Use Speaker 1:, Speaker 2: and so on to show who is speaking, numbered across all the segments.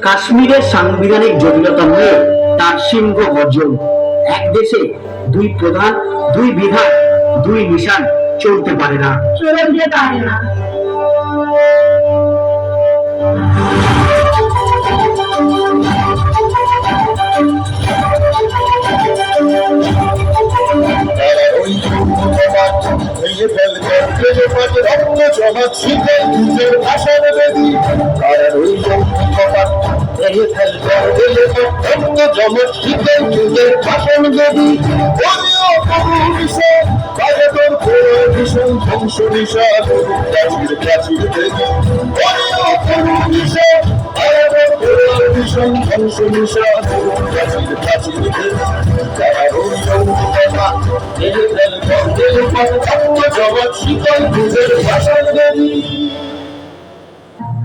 Speaker 1: কাশ্মীরের সাংবিধানিক জটিলতা নিয়ে তার সিংহ গর্জন। এক দেশে দুই প্রধান, দুই বিধান, দুই নিশান চলতে পারে না।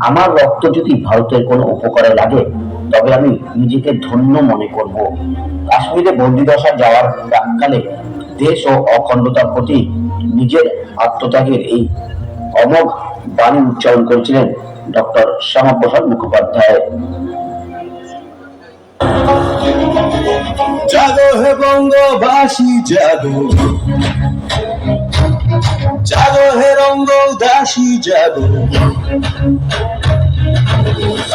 Speaker 1: আমার রক্ত যদি ভারতের কোনো উপকারে লাগে তবে আমি নিজেকে ধন্য মনে করব। কাশ্মীরে বন্দিদশা যাওয়ার প্রাক্কালে দেশ ও অখণ্ডতার প্রতি নিজের আত্মত্যাগের এই অমোঘ বাণী উচ্চারণ করেছিলেন ডক্টর শ্যামাপ্রসাদ মুখোপাধ্যায়।
Speaker 2: জাগো হে বঙ্গবাসী জাগো, জাগো হে রঙ্গদাসী জাগো,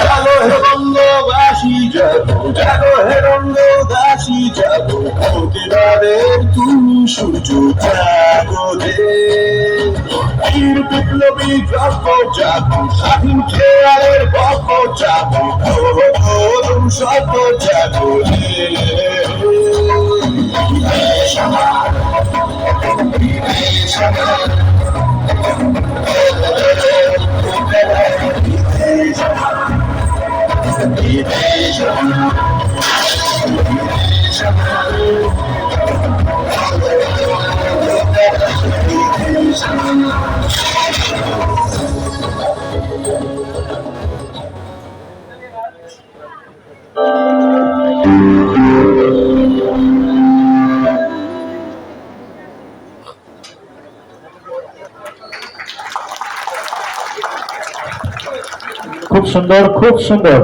Speaker 2: জাগো হে বঙ্গবাসী জাগো, জাগো হে রঙ্গদাসী জাগো, প্রতিবাদের তুমি সূর্য জাগো রে। বীর বিপ্লবী জাগো জাগো, স্বাধীন খেয়ালের গল্প জাগো, তরুণ সত্য জাগো রে।
Speaker 3: খুব সুন্দর, খুব সুন্দর।